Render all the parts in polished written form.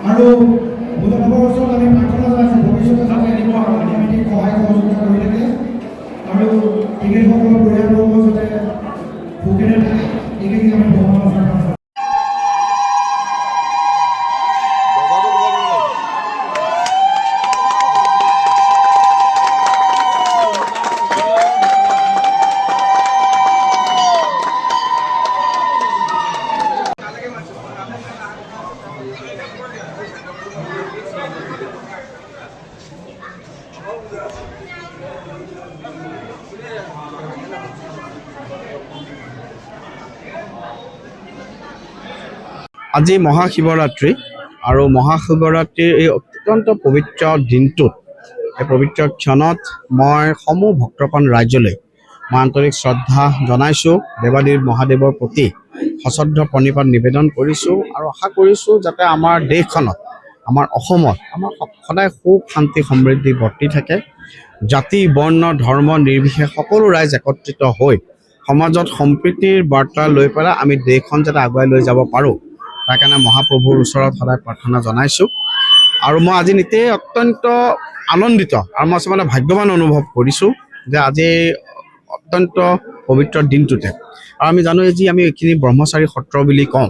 আৰু ভূটানৰ ওচৰত আমি প্ৰাৰ্থনা জনাইছোঁ ভৱিষ্যতে যাতে এনেকুৱা অৰ্থনৈতিক সহায় সহযোগিতা কৰি থাকে আৰু তেখেতসকলৰ পৰিয়ালবৰ্গ যাতে সুখেৰে থাকে এইখিনি আমি ভগৱানৰ ওচৰত প্ৰাৰ্থনা। আজি মহাশিৱৰাত্ৰি আৰু মহাশিৱৰাত্ৰিৰ এই অত্যন্ত পবিত্ৰ দিনটোত এই পবিত্ৰ ক্ষণত মই সমূহ ভক্তপ্ৰাণ ৰাইজলৈ মই আন্তৰিক শ্ৰদ্ধা জনাইছোঁ। দেৱাদেৱ মহাদেৱৰ প্ৰতি সশ্ৰদ্ধ প্ৰণিপাত নিবেদন কৰিছোঁ আৰু আশা কৰিছোঁ যাতে আমাৰ দেশখনত আমাৰ অসমত আমাৰ সদায় সুখ শান্তি সমৃদ্ধি বৰ্তি থাকে। জাতি বৰ্ণ ধৰ্ম নিৰ্বিশেষে সকলো ৰাইজ একত্ৰিত হৈ সমাজত সম্প্ৰীতিৰ বাৰ্তা লৈ পেলাই আমি দেশখন যাতে আগুৱাই লৈ যাব পাৰোঁ তাৰ কাৰণে মহাপ্ৰভুৰ ওচৰত সদায় প্ৰাৰ্থনা জনাইছোঁ। আৰু মই আজি নিতেই অত্যন্ত আনন্দিত আৰু মই মানে ভাগ্যৱান অনুভৱ কৰিছোঁ যে আজি অত্যন্ত পবিত্ৰ দিনটোতে আৰু আমি জানো যে আমি এইখিনি ব্ৰহ্মচাৰী সত্ৰ বুলি কওঁ।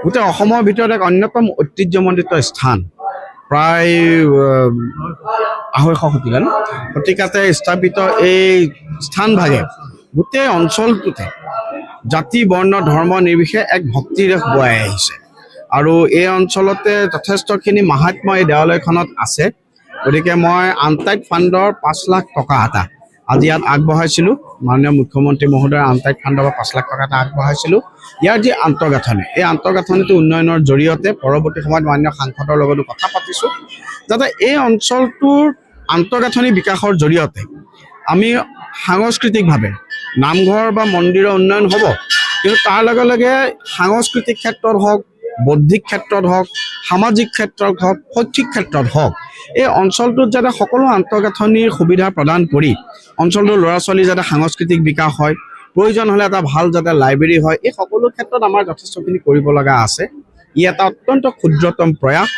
গোটেই অসমৰ ভিতৰত এক অন্যতম ঐতিহ্যমণ্ডিত স্থান, প্ৰায় 250 শতিকাতে স্থাপিত এই স্থানভাগে গোটেই অঞ্চলটোতে জাতি বৰ্ণ ধৰ্ম নিৰ্বিশেষে এক ভক্তিৰেস বৈ আহিছে আৰু এই অঞ্চলতে যথেষ্টখিনি মাহাত্ম্য এই দেৱালয়খনত আছে। গতিকে মই আনটাইড ফাণ্ডৰ 5 লাখ টকা এটা আজি ইয়াত আগবঢ়াইছিলোঁ। মাননীয় মুখ্যমন্ত্ৰী মহোদয়ৰ আনটাইড ফাণ্ডৰ 5 লাখ টকা এটা আগবঢ়াইছিলোঁ। ইয়াৰ যি আন্তঃগাঁথনি এই আন্তঃগাঁথনিটো উন্নয়নৰ জৰিয়তে পৰৱৰ্তী সময়ত মাননীয় সাংসদৰ লগতো কথা পাতিছোঁ যাতে এই অঞ্চলটোৰ আন্তঃগাঁথনি বিকাশৰ জৰিয়তে আমি সাংস্কৃতিকভাৱে নামঘৰ বা মন্দিৰৰ উন্নয়ন হ'ব, কিন্তু তাৰ লগে লগে সাংস্কৃতিক ক্ষেত্ৰত হওক, বৌদ্ধিক ক্ষেত্ৰত হওক, সামাজিক ক্ষেত্ৰত হওক, শৈক্ষিক ক্ষেত্ৰত হওক এই অঞ্চলটোত যাতে সকলো আন্তঃগাঁথনিৰ সুবিধা প্ৰদান কৰি অঞ্চলটোৰ ল'ৰা ছোৱালী যাতে সাংস্কৃতিক বিকাশ হয়, প্ৰয়োজন হ'লে এটা ভাল যাতে লাইব্ৰেৰী হয়, এই সকলো ক্ষেত্ৰত আমাৰ যথেষ্টখিনি কৰিব লগা আছে। ই এটা অত্যন্ত ক্ষুদ্ৰতম প্ৰয়াস।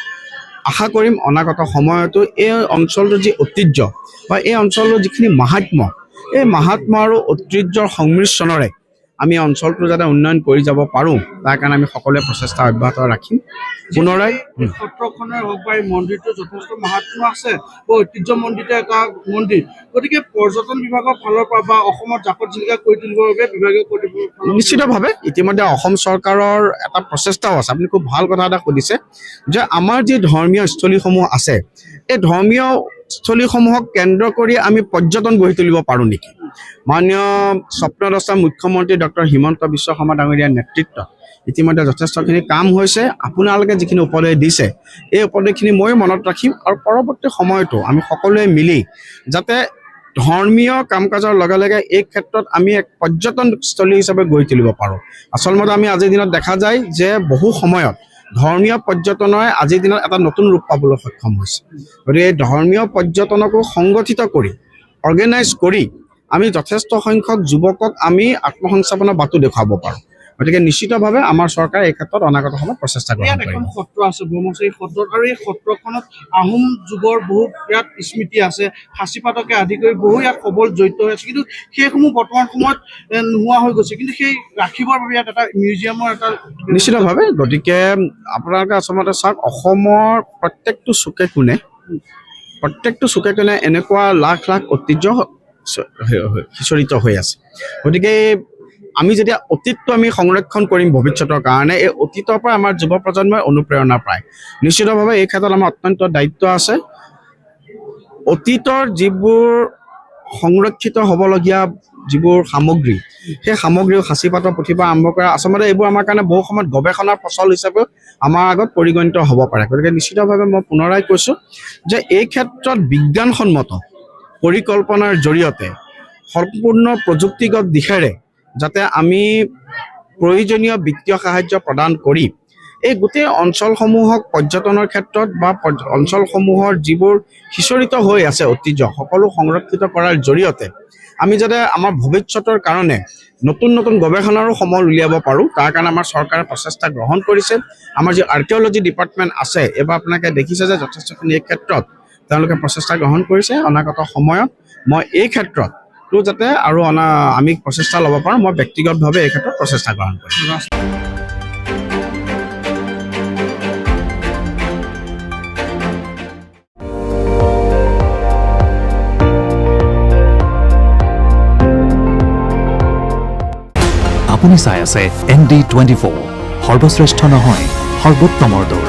আশা কৰিম অনাগত সময়তো এই অঞ্চলটোৰ যি ঐতিহ্য বা এই অঞ্চলৰ যিখিনি মাহাত্ম্য এই মাহাত্ম্য আৰু ঐতিহ্যৰ সংমিশ্ৰণৰে আমি অঞ্চলটো যাতে উন্নয়ন কৰি যাব পাৰোঁ তাৰ কাৰণে আমি সকলোৱে প্ৰচেষ্টা অব্যাহত ৰাখিম। পুনৰাই সত্ৰখনে হওক বা এই মন্দিৰটো যথেষ্ট মাহাত্ম্য আছে, ঐতিহ্যমণ্ডিত এটা মন্দিৰ। গতিকে পৰ্যটন বিভাগৰ ফালৰ পৰা বা অসমত জাকত জিলিকা কৰি তুলিবৰ বাবে বিভাগীয় কৰ্তৃপক্ষ নিশ্চিতভাৱে ইতিমধ্যে অসম চৰকাৰৰ এটা প্ৰচেষ্টাও আছে। আপুনি খুব ভাল কথা এটা সুধিছে যে আমাৰ যি ধৰ্মীয় স্থলীসমূহ আছে এই ধৰ্মীয় স্থলীসমূহক কেন্দ্ৰ কৰি আমি পৰ্যটন গঢ়ি তুলিব পাৰোঁ নেকি। মাননীয় স্বপ্নদ্ৰষ্টা মুখ্যমন্ত্ৰী ডক্টৰ হিমন্ত বিশ্ব শৰ্মা ডাঙৰীয়াৰ নেতৃত্বত ইতিমধ্যে যথেষ্টখিনি কাম হৈছে। আপোনালোকে যিখিনি উপদেশ দিছে এই উপদেশখিনি ময়ো মনত ৰাখিম আৰু পৰৱৰ্তী সময়তো আমি সকলোৱে মিলি যাতে ধৰ্মীয় কাম কাজৰ লগে লগে এই ক্ষেত্ৰত আমি এক পৰ্যটনস্থলী হিচাপে গঢ়ি তুলিব পাৰোঁ। আচলতে আমি আজিৰ দিনত দেখা যায় যে বহু সময়ত ধৰ্মীয় পৰ্যটনে আজিৰ দিনত এটা নতুন ৰূপ পাবলৈ সক্ষম হৈছে। গতিকে এই ধৰ্মীয় পৰ্যটনকো সংগঠিত কৰি অৰ্গেনাইজ কৰি আমি যথেষ্ট সংখ্যক যুৱকক আমি আত্মসংস্থাপনৰ বাটটো দেখুৱাব পাৰোঁ। গতিকে নিশ্চিতভাৱে আমাৰ চৰকাৰে এই ক্ষেত্ৰত অনাগত সময়ত প্ৰচেষ্টা গ্ৰহণ কৰিব। এখন সত্ৰ আছে ব্ৰহ্মচাৰী সত্ৰত আৰু এই সত্ৰখনত আহোম যুগৰ বহু ইয়াত স্মৃতি আছে, সাঁচিপাতকে আদি কৰি বহু ইয়াত সবল জড়িত হৈ আছে, কিন্তু সেইসমূহ বৰ্তমান সময়ত নোহোৱা হৈ গৈছে। কিন্তু সেই ৰাখিবৰ বাবে ইয়াত এটা মিউজিয়ামৰ এটা নিশ্চিতভাৱে। গতিকে আপোনালোকে আচলতে চাওক অসমৰ প্ৰত্যেকটো চুকে কোণে এনেকুৱা লাখ লাখ ঐতিহ্য সিঁচৰিত হৈ আছে। গতিকে আমি যেতিয়া অতীতটো আমি সংৰক্ষণ কৰিম ভৱিষ্যতৰ কাৰণে এই অতীতৰ পৰা আমাৰ যুৱ প্ৰজন্মই অনুপ্ৰেৰণা পায়। নিশ্চিতভাৱে এই ক্ষেত্ৰত আমাৰ অত্যন্ত দায়িত্ব আছে। অতীতৰ যিবোৰ সংৰক্ষিত হ'বলগীয়া যিবোৰ সামগ্ৰী সেই সামগ্ৰী সাঁচিপাতৰ পুথিৰ পৰা আৰম্ভ কৰা আচলতে এইবোৰ আমাৰ কাৰণে বহু সময়ত গৱেষণাৰ ফচল হিচাপেও আমাৰ আগত পৰিগণিত হ'ব পাৰে। গতিকে নিশ্চিতভাৱে মই পুনৰাই কৈছোঁ যে এই ক্ষেত্ৰত বিজ্ঞানসন্মত পৰিকল্পনাৰ জৰিয়তে সম্পূৰ্ণ প্ৰযুক্তিগত দিশেৰে যাতে আমি প্ৰয়োজনীয় বিত্তীয় সাহায্য প্ৰদান কৰি এই গোটেই অঞ্চলসমূহক পৰ্যটনৰ ক্ষেত্ৰত বা অঞ্চলসমূহৰ যিবোৰ সিঁচৰিত হৈ আছে ঐতিহ্য সকলো সংৰক্ষিত কৰাৰ জৰিয়তে আমি যাতে আমাৰ ভৱিষ্যতৰ কাৰণে নতুন নতুন গৱেষণাৰো সমল উলিয়াব পাৰোঁ তাৰ কাৰণে আমাৰ চৰকাৰে প্ৰচেষ্টা গ্ৰহণ কৰিছে আমাৰ যি আৰ্কিঅলজি ডিপাৰ্টমেণ্ট আছে এইবাৰ আপোনালোকে দেখিছে যে যথেষ্টখিনি এই ক্ষেত্ৰত তেওঁলোকে প্ৰচেষ্টা গ্ৰহণ কৰিছে অনাগত সময়ত মই এই ক্ষেত্ৰত যাতে আৰু আমি প্ৰচেষ্টা ল'ব পাৰোঁ মই ব্যক্তিগতভাৱে এই ক্ষেত্ৰত প্ৰচেষ্টা গ্ৰহণ কৰিম আপুনি চাই আছে ND24 সৰ্বশ্ৰেষ্ঠ নহয় সৰ্বোত্তমৰ দৌৰ